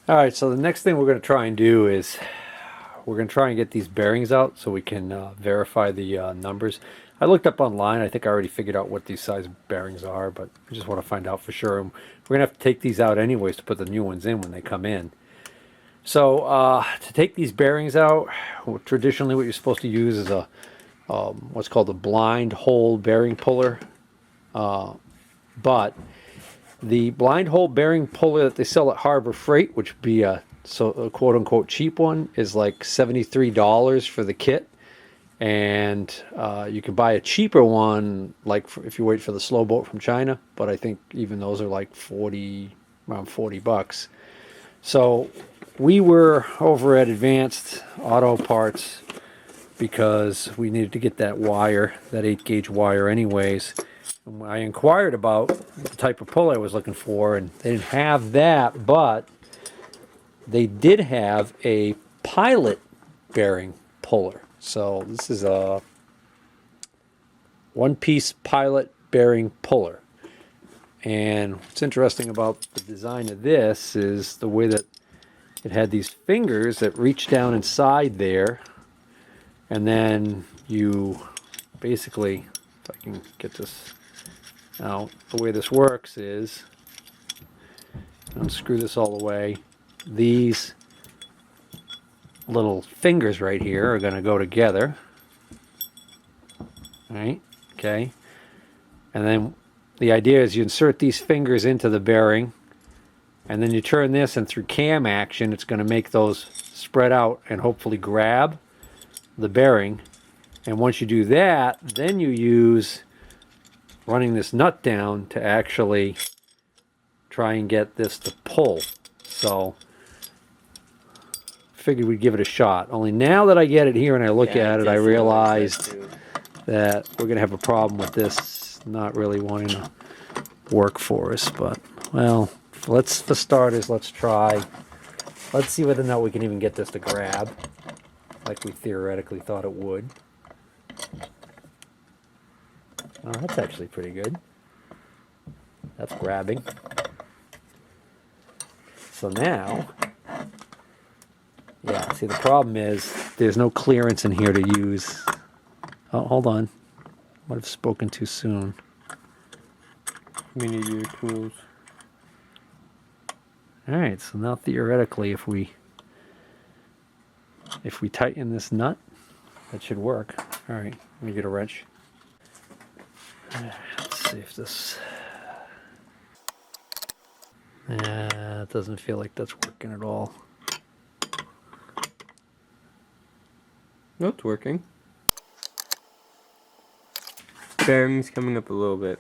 All right, so the next thing we're going to try and do is we're going to try and get these bearings out so we can verify the numbers. I looked up online. I think I already figured out what these size bearings are, but I just want to find out for sure. And we're going to have to take these out anyways to put the new ones in when they come in. So to take these bearings out, traditionally what you're supposed to use is a what's called a blind hole bearing puller. But the blind hole bearing puller that they sell at Harbor Freight, which would be a quote unquote cheap one, is like $73 for the kit. And you can buy a cheaper one, like if you wait for the slow boat from China. But I think even those are like around 40 bucks. So we were over at Advanced Auto Parts because we needed to get that wire, that 8-gauge wire anyways. And I inquired about the type of pull I was looking for, and they didn't have that, but they did have a pilot bearing puller. So this is a one-piece pilot bearing puller. And what's interesting about the design of this is the way that it had these fingers that reach down inside there, and then you basically, if I can get this out, the way this works is, unscrew this all the way, these little fingers right here are going to go together, right? Okay, and then the idea is you insert these fingers into the bearing, and then you turn this, and through cam action it's going to make those spread out and hopefully grab the bearing. And once you do that, then you use running this nut down to actually try and get this to pull. So figured we'd give it a shot. Only now that I get it here and I look at it, I realized that we're going to have a problem with this not really wanting to work for us. But, well, for starters, let's try. Let's see whether or not we can even get this to grab like we theoretically thought it would. Oh, that's actually pretty good. That's grabbing. So now, yeah, see the problem is there's no clearance in here to use. Oh, hold on. Might have spoken too soon. We need your tools. Alright, so now theoretically if we tighten this nut, that should work. Alright, let me get a wrench. Let's see if this... Yeah, it doesn't feel like that's working at all. No, it's working. Bearing's coming up a little bit.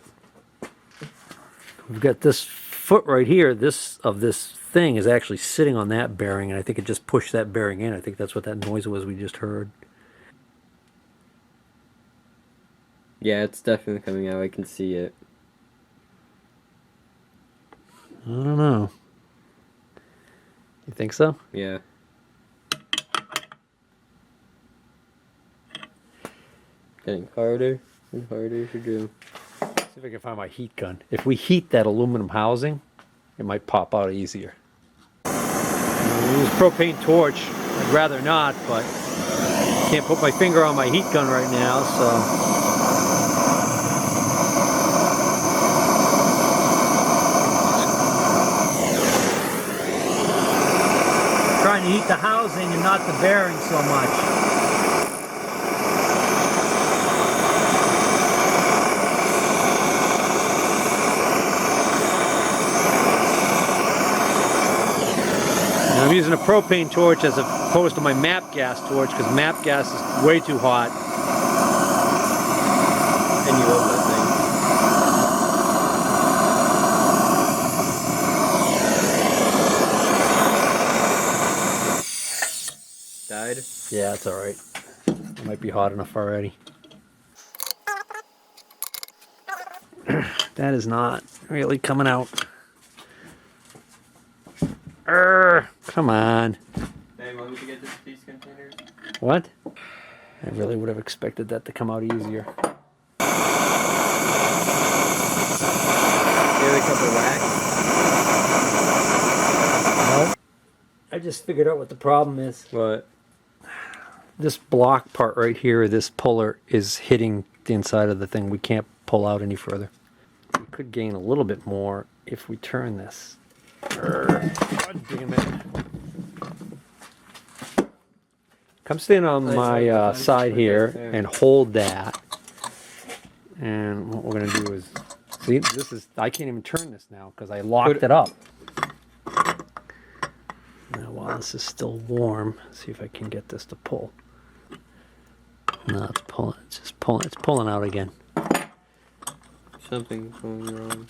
We've got this foot right here, this thing is actually sitting on that bearing, and I think it just pushed that bearing in. I think that's what that noise was we just heard. Yeah, it's definitely coming out. I can see it. I don't know. You think so? Yeah. Getting harder and harder to do. See if I can find my heat gun. If we heat that aluminum housing, it might pop out easier. I'll use propane torch. I'd rather not, but can't put my finger on my heat gun right now, so. Trying to heat the housing and not the bearing so much. I'm using a propane torch as opposed to my MAP gas torch because MAP gas is way too hot. And you love that thing. Died? Yeah, it's alright. It might be hot enough already. That is not really coming out. Come on. Hey, want me to get these containers? What? I really would have expected that to come out easier. Daily cup of wax? Nope. I just figured out what the problem is. What? This block part right here, this puller, is hitting the inside of the thing. We can't pull out any further. We could gain a little bit more if we turn this. God damn it. Come stand on my side here and hold that. And what we're going to do is, see, this is, I can't even turn this now because I locked it up. Now, while this is still warm, see if I can get this to pull. No, it's pulling. It's just pulling. It's pulling out again. Something's going wrong.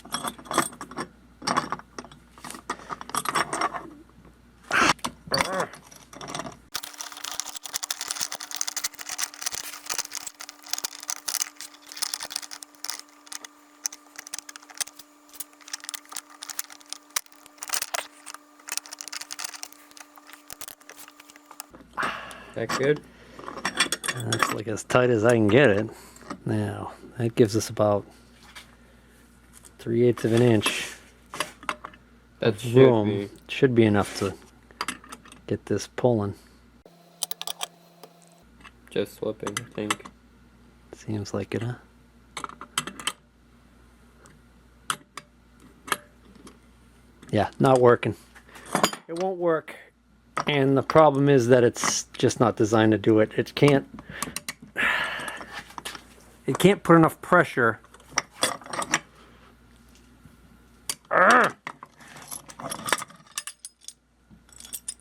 That good? That's like as tight as I can get it. Now, that gives us about 3/8 of an inch. That should be enough to get this pulling. Just slipping, I think. Seems like it, huh? Yeah, not working. It won't work. And the problem is that it's just not designed to do it. It can't put enough pressure.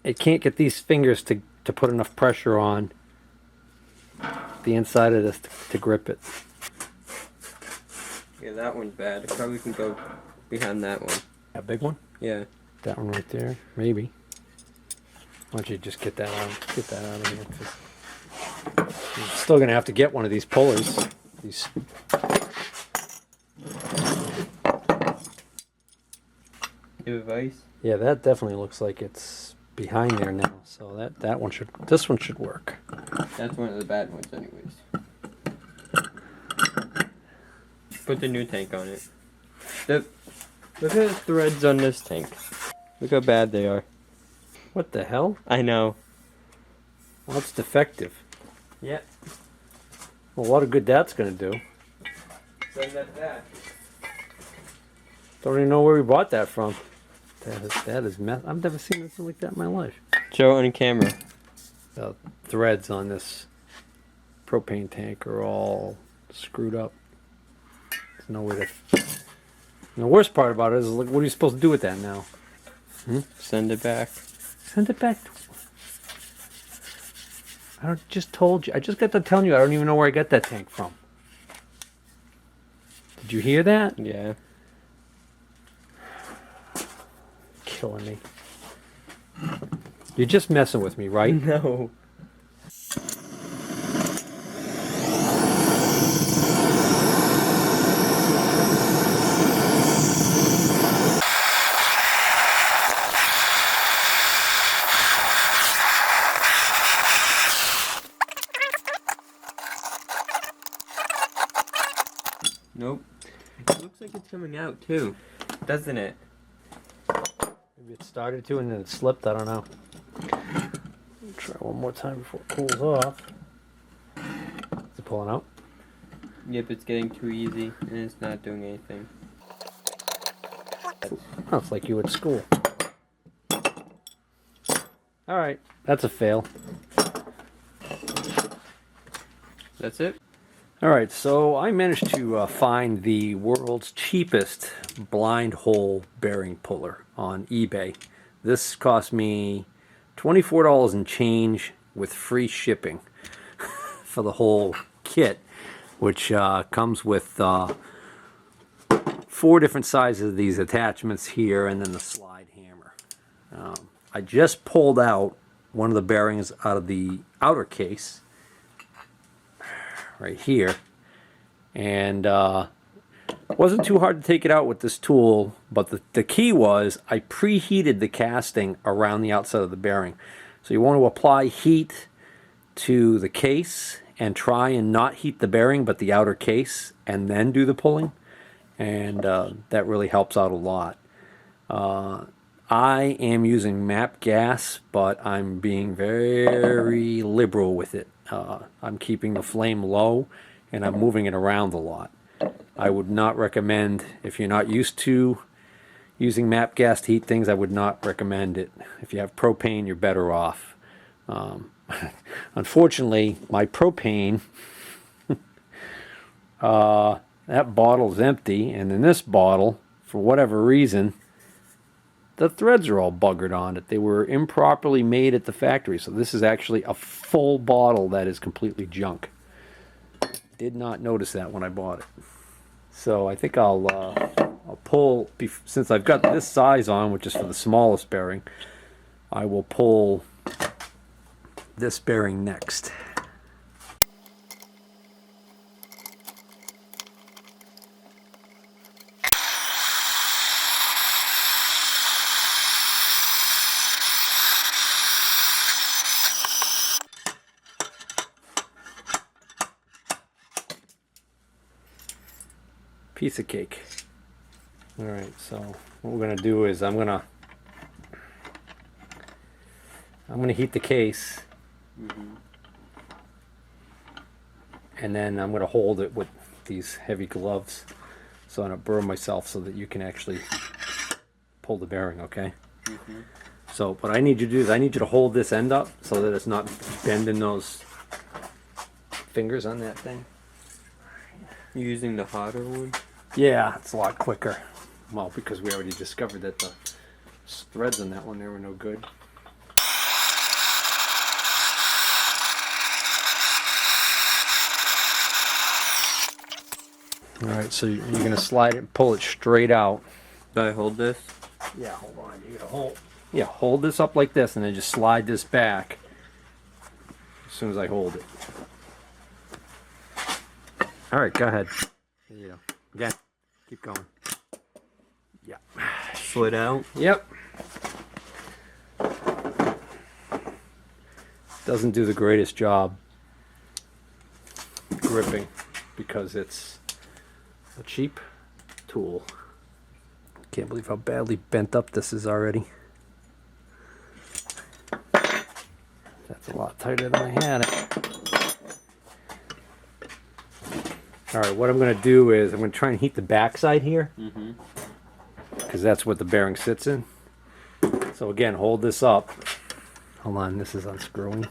It can't get these fingers to put enough pressure on the inside of this to grip it. Yeah, that one's bad. I probably can go behind that one. That big one? Yeah. That one right there? Maybe. Why don't you just get that out of here? I'm still going to have to get one of these pullers. These. Give advice? Yeah, that definitely looks like it's behind there now. So this one should work. That's one of the bad ones anyways. Put the new tank on it. Look at the threads on this tank. Look how bad they are. What the hell? I know. Well, it's defective. Yeah. Well, a lot of good that's going to do. Send that back. Don't even know where we bought that from. That is mess. I've never seen anything like that in my life. Show it on camera. The threads on this propane tank are all screwed up. There's no way to. And the worst part about it is, like, what are you supposed to do with that now? Send it back. Send it back. Just told you. I just got to telling you. I don't even know where I got that tank from. Did you hear that? Yeah. Killing me. You're just messing with me, right? No. Nope. It looks like it's coming out too, doesn't it? Maybe it started to and then it slipped. I don't know. Try one more time before it cools off. Is it pulling out? Yep, it's getting too easy and it's not doing anything. Oh, it's like you at school. Alright, that's a fail. That's it? Alright, so I managed to find the world's cheapest blind hole bearing puller on eBay. This cost me $24 and change with free shipping for the whole kit, which comes with 4 different sizes of these attachments here and then the slide hammer. I just pulled out one of the bearings out of the outer case right here, and it wasn't too hard to take it out with this tool, but the key was I preheated the casting around the outside of the bearing. So you want to apply heat to the case and try and not heat the bearing but the outer case and then do the pulling, and that really helps out a lot. I am using MAP gas, but I'm being very liberal with it. I'm keeping the flame low, and I'm moving it around a lot. I would not recommend, if you're not used to using MAP gas to heat things, I would not recommend it. If you have propane, you're better off. Unfortunately, my propane, that bottle's empty, and in this bottle, for whatever reason, the threads are all buggered on it. They were improperly made at the factory, so this is actually a full bottle that is completely junk. Did not notice that when I bought it. So I think I'll pull, since I've got this size on, which is for the smallest bearing, I will pull this bearing next. Piece of cake. All right, so what we're gonna do is I'm gonna heat the case, and then I'm gonna hold it with these heavy gloves so I don't burn myself, so that you can actually pull the bearing. Okay. So what I need you to do is I need you to hold this end up so that it's not bending those fingers on that thing. You using the hotter one? Yeah, it's a lot quicker. Well, because we already discovered that the threads on that one, they were no good. Alright, so you're going to slide it and pull it straight out. Do I hold this? Yeah, hold on. You gotta hold. Yeah, hold this up like this and then just slide this back as soon as I hold it. Alright, go ahead. There you go. Again, keep going. Yeah. Slid out? Yep. Doesn't do the greatest job gripping because it's a cheap tool. Can't believe how badly bent up this is already. That's a lot tighter than I had it. Alright, what I'm going to do is I'm going to try and heat the backside here. Because that's what the bearing sits in. So again, hold this up. Hold on, this is unscrewing.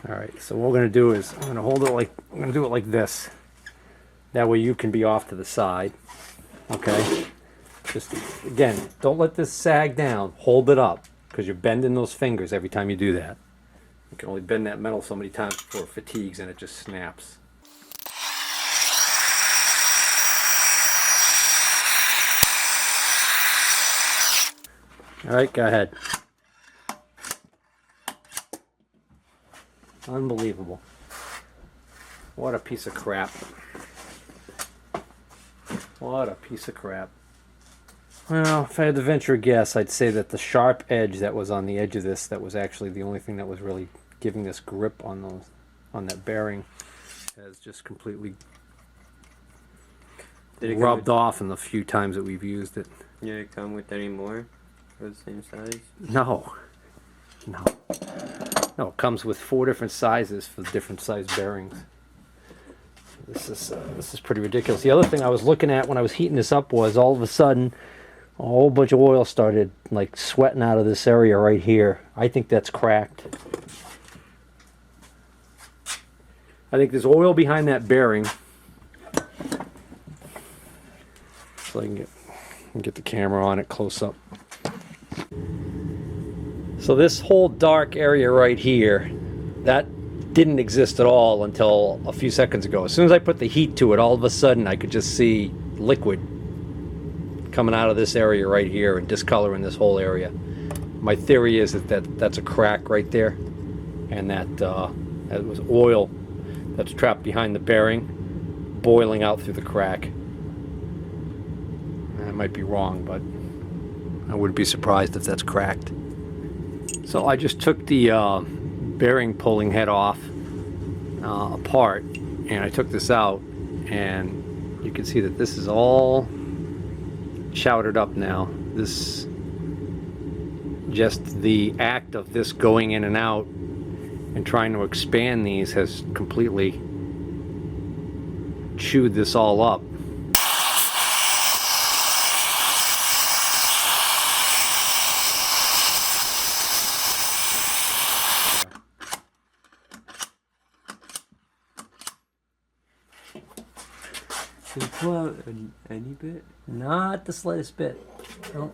Alright, so what we're going to do is I'm going to hold it like, I'm going to do it like this. That way you can be off to the side. Okay? Just, again, don't let this sag down. Hold it up. Because you're bending those fingers every time you do that. You can only bend that metal so many times before it fatigues and it just snaps. Alright, go ahead. Unbelievable. What a piece of crap. What a piece of crap. Well, if I had to venture a guess, I'd say that the sharp edge that was on the edge of this, that was actually the only thing that was really giving this grip on that bearing, has just completely rubbed off in the few times that we've used it. Did it come with any more? The same size? No. No. No, it comes with 4 different sizes for different size bearings. This is pretty ridiculous. The other thing I was looking at when I was heating this up was all of a sudden a whole bunch of oil started like sweating out of this area right here. I think that's cracked. I think there's oil behind that bearing. So I can get the camera on it close up. So this whole dark area right here, that didn't exist at all until a few seconds ago. As soon as I put the heat to it, all of a sudden I could just see liquid coming out of this area right here and discoloring this whole area. My theory is that that's a crack right there, and that it was oil that's trapped behind the bearing, boiling out through the crack. I might be wrong, but I wouldn't be surprised if that's cracked. So I just took the bearing pulling head off apart, and I took this out, and you can see that this is all chowdered up now. This, just the act of this going in and out and trying to expand these has completely chewed this all up. Can you pull out any bit? Not the slightest bit. Nope.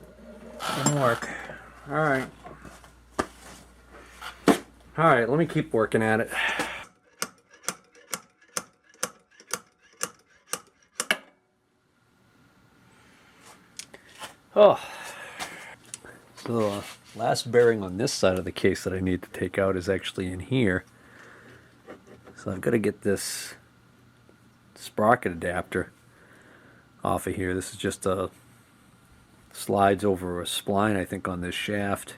Didn't work. Alright. Alright, let me keep working at it. Oh. So, last bearing on this side of the case that I need to take out is actually in here. So I've got to get this sprocket adapter off of here. This is just a slides over a spline, I think, on this shaft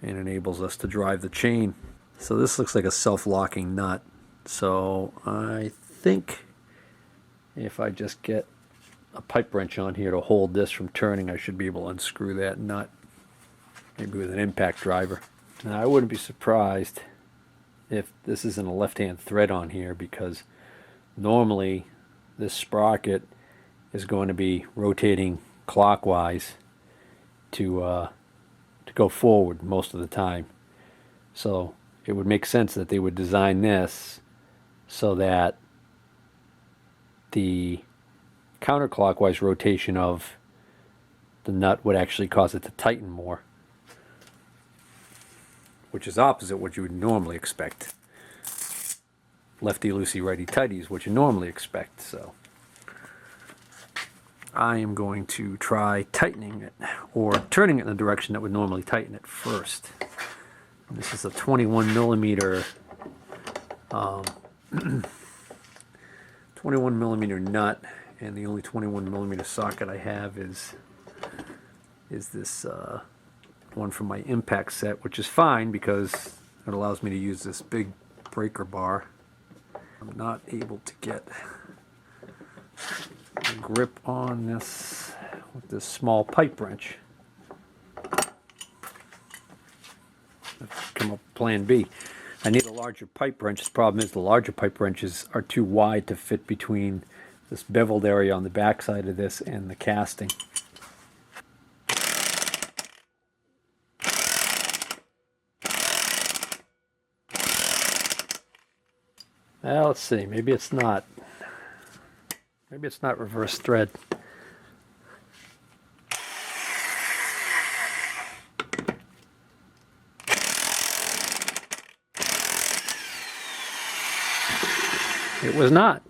and enables us to drive the chain. So this looks like a self-locking nut. So I think if I just get a pipe wrench on here to hold this from turning, I should be able to unscrew that nut, maybe with an impact driver. Now I wouldn't be surprised if this isn't a left-hand thread on here, because normally this sprocket is going to be rotating clockwise to go forward most of the time. So it would make sense that they would design this so that the counterclockwise rotation of the nut would actually cause it to tighten more, which is opposite what you would normally expect. Lefty loosey, righty tighty is what you normally expect. So I am going to try tightening it, or turning it in the direction that would normally tighten it first. And this is a 21 millimeter 21 millimeter nut, and the only 21 millimeter socket I have is this one from my impact set, which is fine because it allows me to use this big breaker bar. I'm not able to get a grip on this with this small pipe wrench. I've come up with plan B. I need a larger pipe wrench. The problem is the larger pipe wrenches are too wide to fit between this beveled area on the back side of this and the casting. Well, let's see. Maybe it's not. Maybe it's not reverse thread. It was not.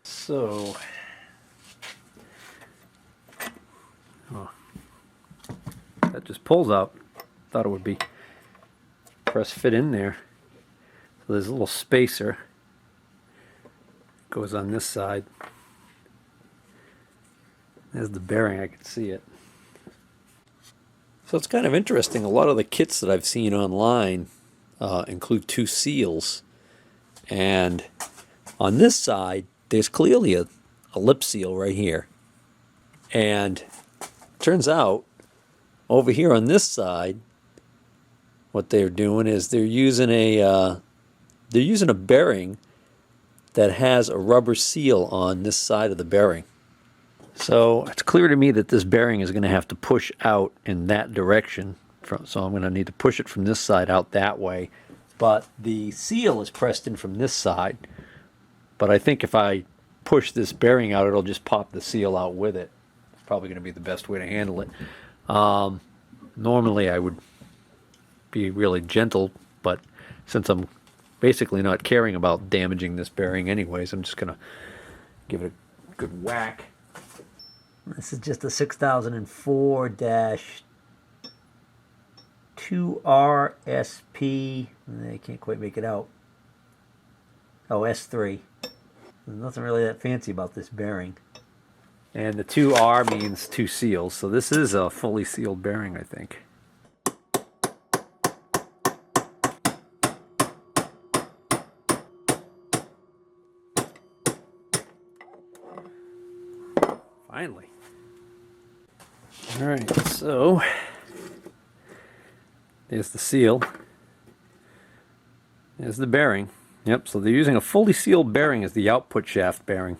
So, that just pulls out. Thought it would be press fit in there. So there's a little spacer. Goes on this side. There's the bearing, I can see it. So it's kind of interesting. A lot of the kits that I've seen online include two seals. And on this side, there's clearly a lip seal right here. And turns out, over here on this side, what they're doing is they're using a bearing that has a rubber seal on this side of the bearing. So it's clear to me that this bearing is going to have to push out in that direction. So I'm going to need to push it from this side out that way. But the seal is pressed in from this side. But I think if I push this bearing out, it'll just pop the seal out with it. It's probably going to be the best way to handle it. Normally I would be really gentle, but since I'm basically not caring about damaging this bearing anyways, I'm just going to give it a good whack. This is just a 6004-2RSP. I can't quite make it out. Oh, S3. There's nothing really that fancy about this bearing. And the 2R means two seals, so this is a fully sealed bearing, I think. Finally. All right, so there's the seal. There's the bearing. Yep, so they're using a fully sealed bearing as the output shaft bearing.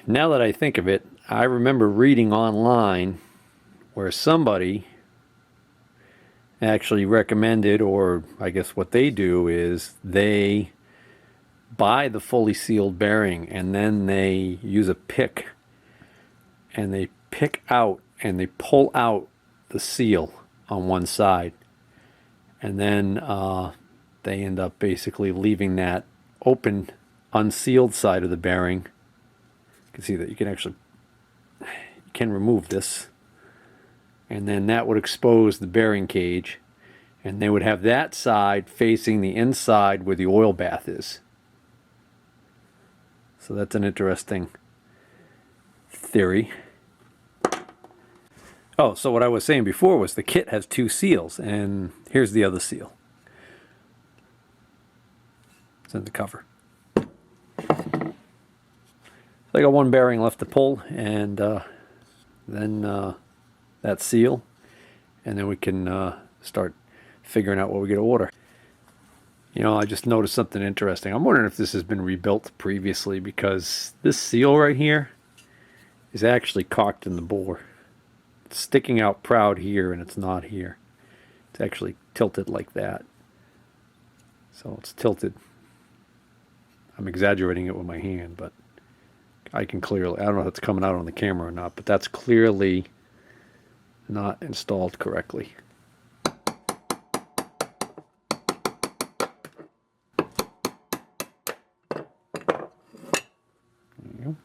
Now that I think of it, I remember reading online where somebody actually recommended, or I guess what they do is they buy the fully sealed bearing and then they use a pick and they pick out and they pull out the seal on one side, and then they end up basically leaving that open, unsealed side of the bearing. You can see that you can remove this, and then that would expose the bearing cage, and they would have that side facing the inside where the oil bath is. So that's an interesting theory. Oh, so what I was saying before was the kit has two seals, and here's the other seal. It's in the cover. So I got one bearing left to pull, and then that seal, and then we can start figuring out what we get to order. You know, I just noticed something interesting. I'm wondering if this has been rebuilt previously, because this seal right here is actually cocked in the bore. It's sticking out proud here, and it's not here. It's actually tilted like that. So it's tilted. I'm exaggerating it with my hand, but I can clearly, I don't know if it's coming out on the camera or not, but that's clearly not installed correctly. There you go.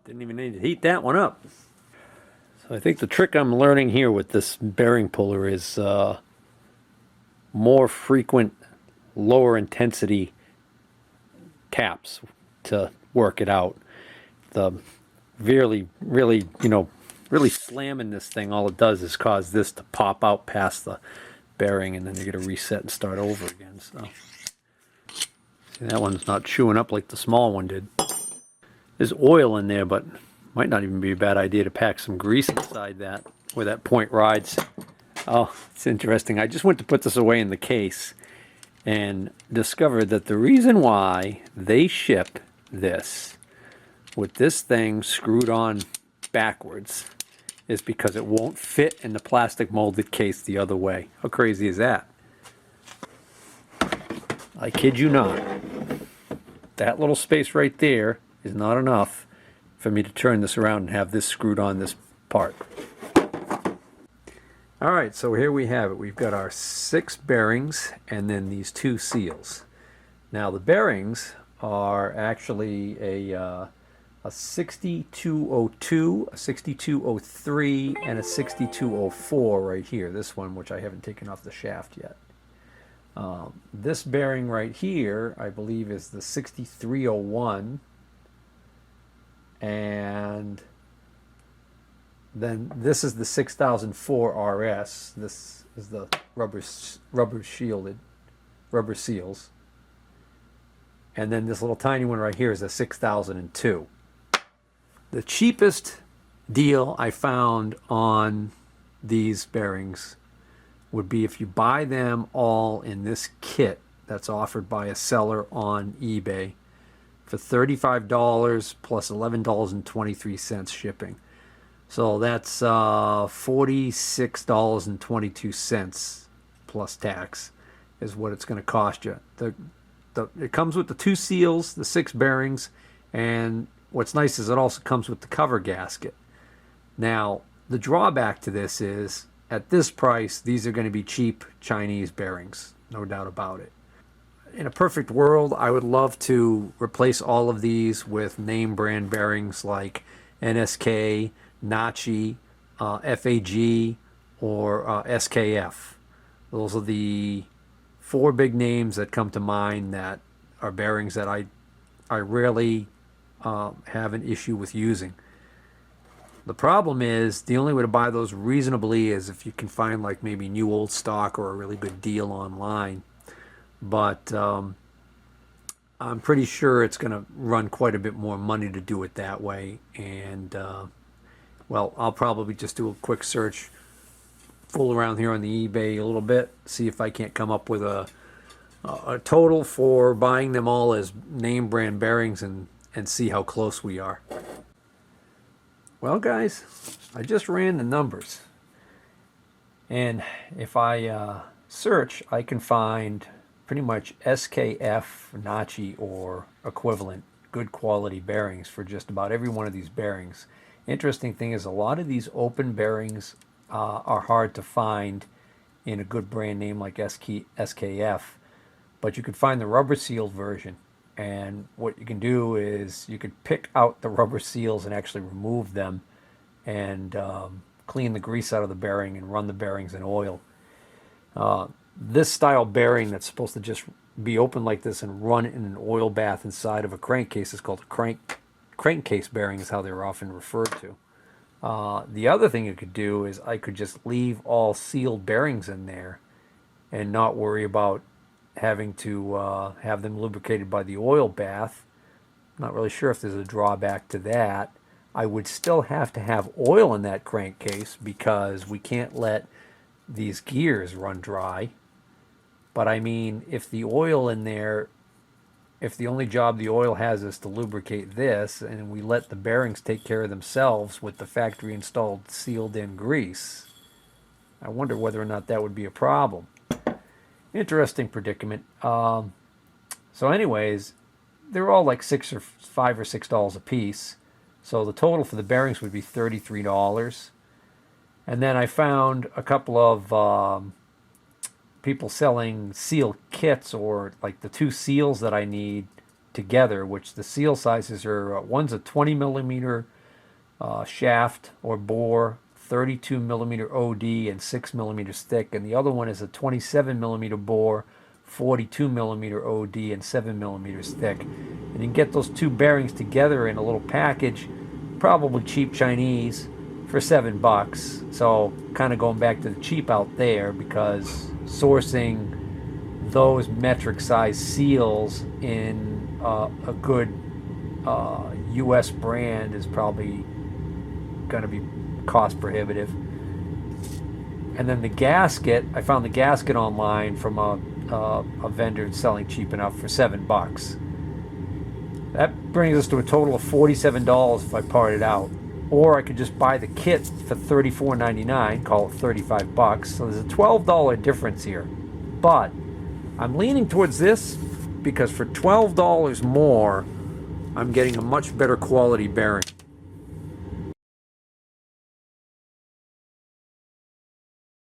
Didn't even need to heat that one up. So I think the trick I'm learning here with this bearing puller is more frequent, lower intensity taps to work it out. The really slamming this thing, all it does is cause this to pop out past the bearing, and then you get to reset and start over again. So see, that one's not chewing up like the small one did. There's oil in there, but might not even be a bad idea to pack some grease inside that, where that point rides. Oh, it's interesting. I just went to put this away in the case and discovered that the reason why they ship this with this thing screwed on backwards is because it won't fit in the plastic molded case the other way. How crazy is that? I kid you not. That little space right there is not enough for me to turn this around and have this screwed on this part. Alright, so here we have it. We've got our 6 bearings and then these 2 seals. Now the bearings are actually a 6202, a 6203, and a 6204 right here. This one, which I haven't taken off the shaft yet. This bearing right here, I believe, is the 6301. And then this is the 6004 RS. This is the rubber seals. And then this little tiny one right here is a 6002. The cheapest deal I found on these bearings would be if you buy them all in this kit that's offered by a seller on eBay for $35 plus $11.23 shipping. So that's $46.22 plus tax is what it's going to cost you. It comes with the 2 seals, the 6 bearings, and what's nice is it also comes with the cover gasket. Now, the drawback to this is, at this price, these are going to be cheap Chinese bearings, no doubt about it. In a perfect world, I would love to replace all of these with name brand bearings like NSK, Nachi, FAG, or SKF. Those are the 4 big names that come to mind that are bearings that I rarely have an issue with using. The problem is the only way to buy those reasonably is if you can find like maybe new old stock or a really good deal online. But I'm pretty sure it's going to run quite a bit more money to do it that way. And well, I'll probably just do a quick search, fool around here on the eBay a little bit, see if I can't come up with a total for buying them all as name brand bearings and see how close we are. Well, guys, I just ran the numbers, and if I search, I can find pretty much SKF, Nachi, or equivalent good quality bearings for just about every one of these bearings. Interesting thing is a lot of these open bearings are hard to find in a good brand name like SKF, but you could find the rubber sealed version. And what you can do is you could pick out the rubber seals and actually remove them and clean the grease out of the bearing and run the bearings in oil. This style bearing that's supposed to just be open like this and run in an oil bath inside of a crankcase is called a crankcase bearing, is how they're often referred to. The other thing you could do is I could just leave all sealed bearings in there and not worry about having to have them lubricated by the oil bath. Not really sure if there's a drawback to that. I would still have to have oil in that crankcase because we can't let these gears run dry. But I mean, if the oil in there, if the only job the oil has is to lubricate this, and we let the bearings take care of themselves with the factory installed sealed in grease, I wonder whether or not that would be a problem. Interesting predicament. So anyways, they're all like $5 or $6 a piece. So the total for the bearings would be $33. And then I found a couple of people selling seal kits, or like the two seals that I need together, which the seal sizes are, one's a 20 millimeter shaft or bore, 32 millimeter OD and 6 millimeters thick, and the other one is a 27 millimeter bore, 42 millimeter OD and 7 millimeters thick. And you can get those two bearings together in a little package, probably cheap Chinese, for $7. So kind of going back to the cheap out there, because sourcing those metric size seals in a good US brand is probably going to be cost prohibitive. And then the gasket, I found the gasket online from a vendor selling cheap enough for $7. That brings us to a total of $47 if I part it out. Or I could just buy the kit for $34.99, call it $35. So there's a $12 difference here. But I'm leaning towards this because for $12 more, I'm getting a much better quality bearing.